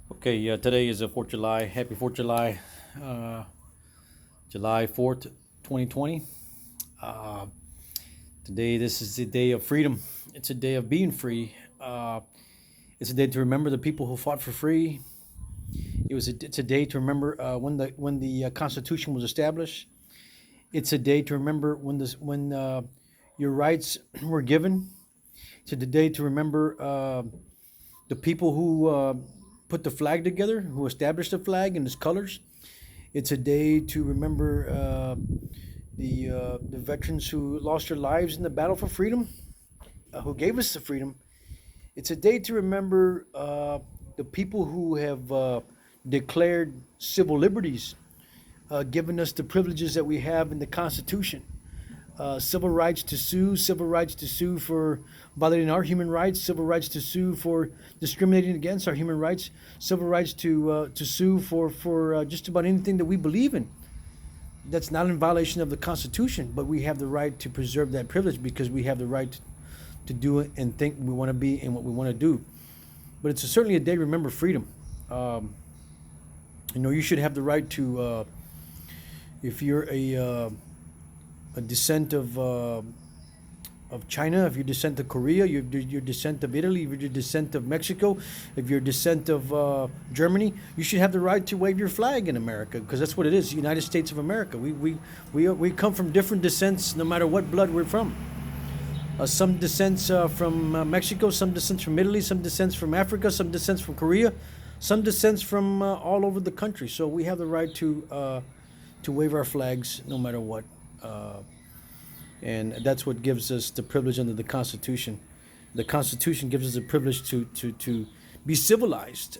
Okay, today is the 4th of July. Happy 4th of July, uh, July 4th, 2020. Uh, Today, this is the day of freedom. It's a day of being free. It's a day to remember the people who fought for free. It's a day to remember when the Constitution was established. It's a day to remember when your rights were given. It's a day to remember the people who put the flag together, who established the flag and its colors. It's a day to remember the veterans who lost their lives in the battle for freedom, who gave us the freedom. It's a day to remember the people who have declared civil liberties, given us the privileges that we have in the Constitution. Civil rights to sue for violating our human rights, civil rights to sue for discriminating against our human rights, civil rights to sue for just about anything that we believe in. That's not in violation of the Constitution, but we have the right to preserve that privilege because we have the right to do it and think we want to be and what we want to do. But it's certainly a day to remember freedom. Um, you should have the right to, if you're a descent of China, if you're descent of Korea, your descent of Italy, if you're descent of Mexico, if you're descent of Germany, you should have the right to wave your flag in America because that's what it is, the United States of America. We come from different descents no matter what blood we're from. Some descents from Mexico, some descents from Italy, some descents from Africa, some descents from Korea, some descents from all over the country. So we have the right to wave our flags no matter what. And that's what gives us the privilege under the Constitution. The Constitution gives us the privilege to be civilized.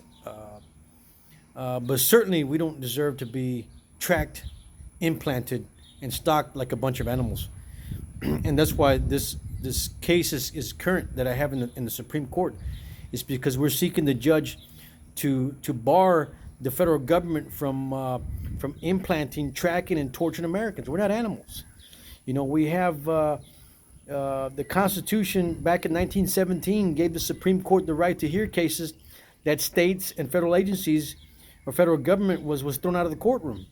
But certainly we don't deserve to be tracked, implanted, and stalked like a bunch of animals. And that's why this case is current that I have in the Supreme Court. Is because we're seeking the judge to bar the federal government from implanting, tracking, and torturing Americans. We're not animals. We have the Constitution back in 1917 gave the Supreme Court the right to hear cases that states and federal agencies or federal government was thrown out of the courtroom.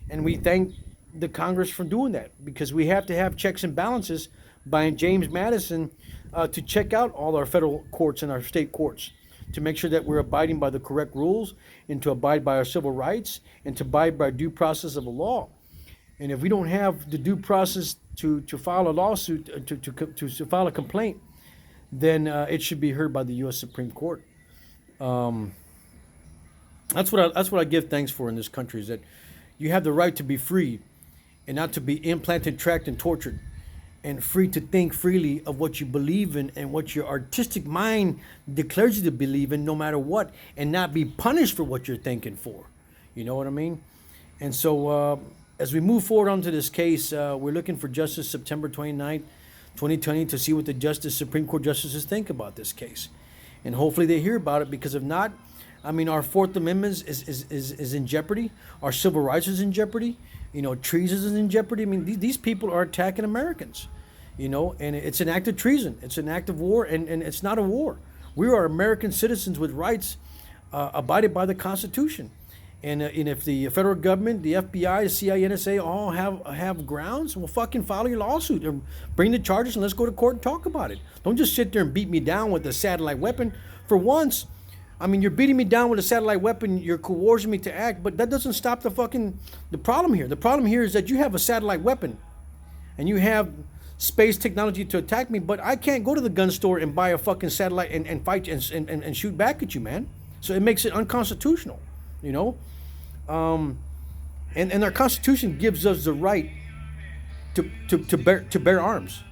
And we thank the Congress for doing that because we have to have checks and balances by James Madison to check out all our federal courts and our state courts to make sure that we're abiding by the correct rules and to abide by our civil rights and to abide by due process of the law. And if we don't have the due process to file a lawsuit, to file a complaint, then it should be heard by the U.S. Supreme Court. That's what I give thanks for in this country, is that you have the right to be free and not to be implanted, tracked, and tortured, and free to think freely of what you believe in and what your artistic mind declares you to believe in, no matter what, and not be punished for what you're thinking for. You know what I mean? And so as we move forward onto this case, we're looking for Justice September 29th, 2020, to see what the Supreme Court justices think about this case. And hopefully they hear about it, because if not, I mean, our Fourth Amendment is in jeopardy. Our civil rights is in jeopardy. Treason is in jeopardy. I mean, these people are attacking Americans, and it's an act of treason. It's an act of war, and it's not a war. We are American citizens with rights abided by the Constitution. And if the federal government, the FBI, the CIA, NSA all have grounds, well, fucking file your lawsuit and bring the charges and let's go to court and talk about it. Don't just sit there and beat me down with a satellite weapon. For once, I mean, you're beating me down with a satellite weapon, you're coercing me to act, but that doesn't stop the problem here. The problem here is that you have a satellite weapon and you have space technology to attack me, but I can't go to the gun store and buy a fucking satellite and fight and shoot back at you, man. So it makes it unconstitutional. And our Constitution gives us the right to bear arms,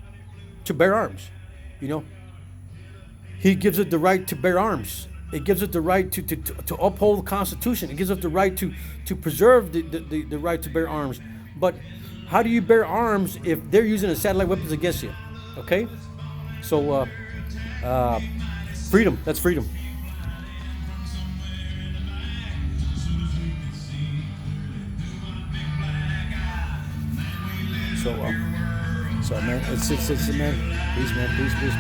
He gives us the right to bear arms. It gives us the right to uphold the Constitution. It gives us the right to preserve the right to bear arms. But how do you bear arms if they're using a satellite weapons against you? Okay, so freedom. That's freedom. So man, it's man. Please, man, please, man.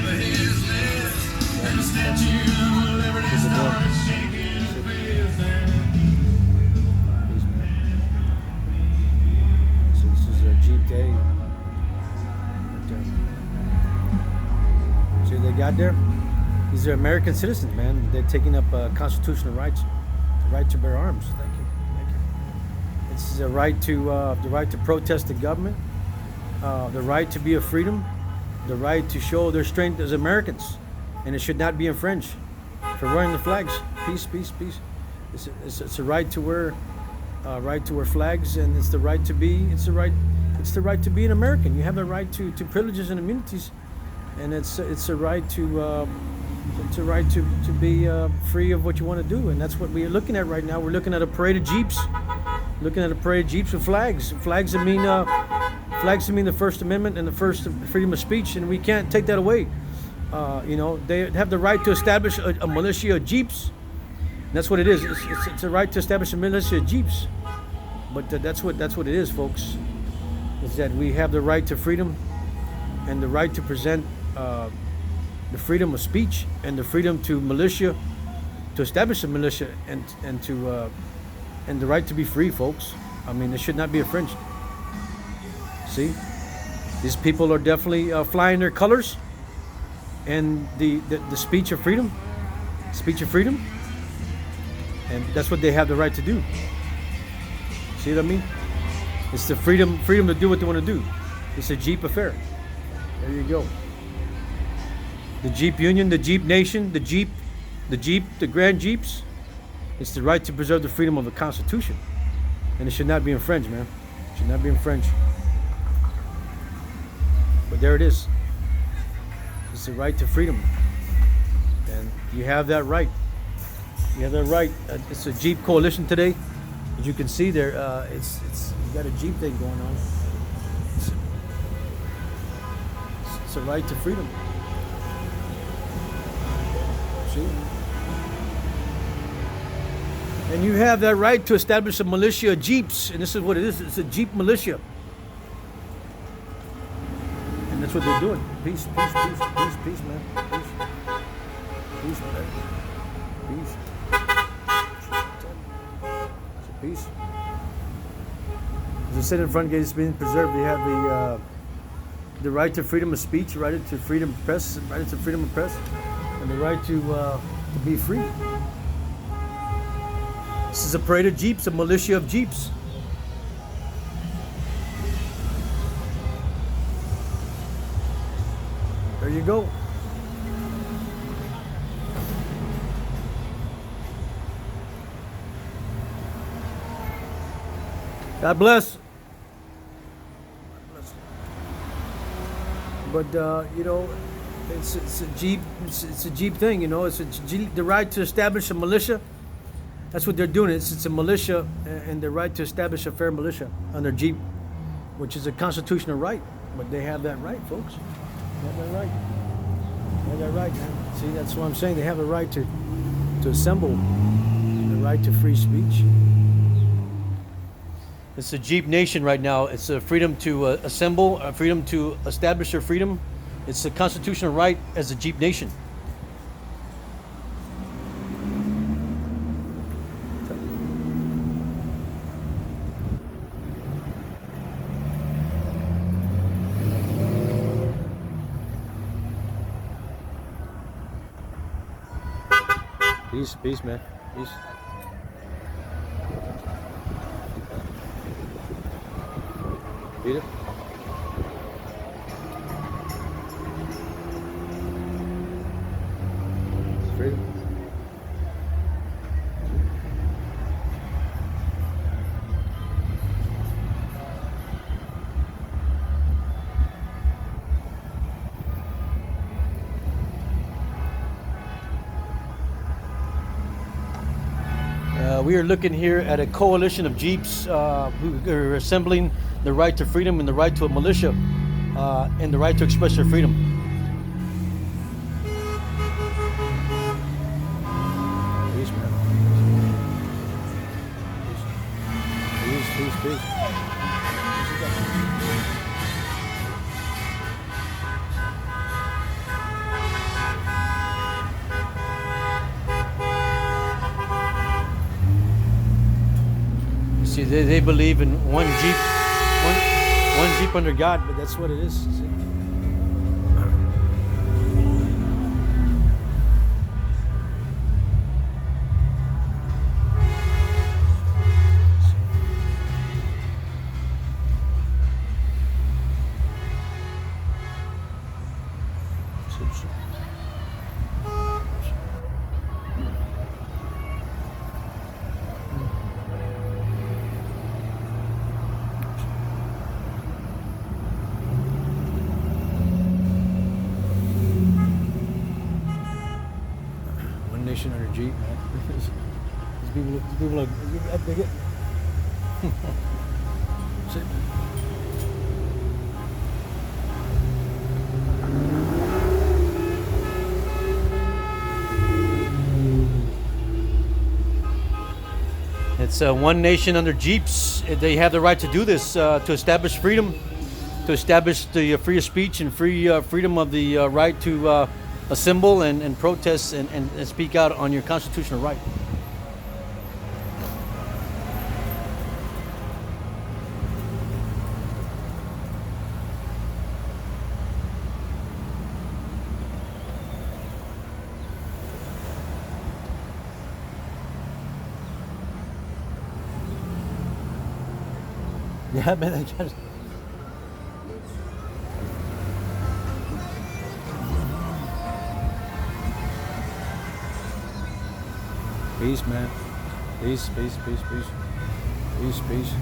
Please. Here's the door. Peace, man. So this is a Jeep Day. See what they got there? These are American citizens, man. They're taking up constitutional rights, the right to bear arms. Thank you. Thank you. This is a right to the right to protest the government, the right to be a freedom, the right to show their strength as Americans, and it should not be infringed. For wearing the flags, peace, peace, peace. It's a right to wear flags, and it's the right to be. It's the right to be an American. You have a right to privileges and immunities, and it's a right to be free of what you want to do, and that's what we're looking at right now. We're looking at a parade of Jeeps, with flags. Flags that mean the First Amendment and the first freedom of speech, and we can't take that away. They have the right to establish a militia of Jeeps. And that's what it is. It's a right to establish a militia of Jeeps. But that's what it is, folks. Is that we have the right to freedom, and the right to present the freedom of speech, and the freedom to establish a militia, and the right to be free, folks. I mean, it should not be infringed. See, these people are definitely flying their colors, and the speech of freedom, and that's what they have the right to do. See what I mean? It's the freedom to do what they want to do. It's a Jeep affair. There you go. The Jeep Union, the Jeep Nation, the Grand Jeeps. It's the right to preserve the freedom of the Constitution, and it should not be infringed, man. It should not be infringed. But there it is. It's the right to freedom, and you have that right. You have that right. It's a Jeep coalition today, as you can see there. It's you got a Jeep thing going on. It's a right to freedom. See? And you have that right to establish a militia of Jeeps, and this is what it is. It's a Jeep militia. And that's what they're doing. Peace, peace, peace, peace, peace, man. Peace. Peace, man. Peace. Peace. As I said, in front gate is being preserved. They have the right to freedom of speech, right to freedom of press, and the right to be free. This is a parade of Jeeps, a militia of Jeeps. There you go. God bless. But it's a Jeep. It's a Jeep thing. It's the right to establish a militia. That's what they're doing. It's a militia, and the right to establish a fair militia under Jeep, which is a constitutional right. But they have that right, folks. They have that right. They have that right, man. See, that's what I'm saying. They have the right to assemble, the right to free speech. It's a Jeep Nation right now. It's a freedom to assemble, a freedom to establish your freedom. It's a constitutional right as a Jeep Nation. Peace, peace, man. Peace. Beat it. Freedom. We are looking here at a coalition of Jeeps who are assembling the right to freedom and the right to a militia and the right to express their freedom. Peace, man. Peace, peace, peace. See, they believe in one Jeep under God, but that's what it is. See? One nation under Jeep, man. These people are, they get. See? It's one nation under Jeeps. They have the right to do this to establish freedom, to establish the free of speech and freedom of the right to assemble and protest and speak out on your constitutional right. Yeah, man. Peace, man. Peace, peace, peace, peace. Peace, peace.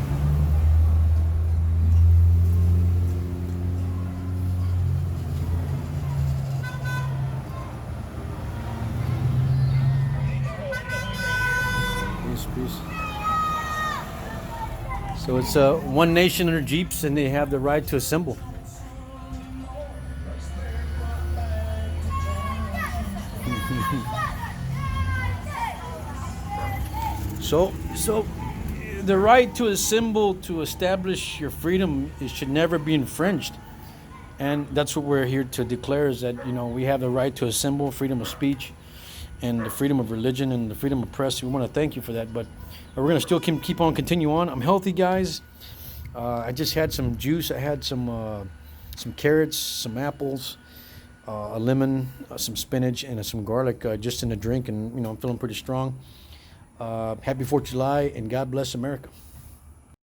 Peace, peace. So it's one nation under Jeeps, and they have the right to assemble. So the right to assemble, to establish your freedom, it should never be infringed. And that's what we're here to declare, is that, you know, we have the right to assemble, freedom of speech, and the freedom of religion, and the freedom of press. We want to thank you for that, but we're going to still keep on, continue on. I'm healthy, guys. I just had some juice. I had some carrots, some apples, a lemon, some spinach, and some garlic just in a drink, and, you know, I'm feeling pretty strong. Happy 4th of July, and God bless America.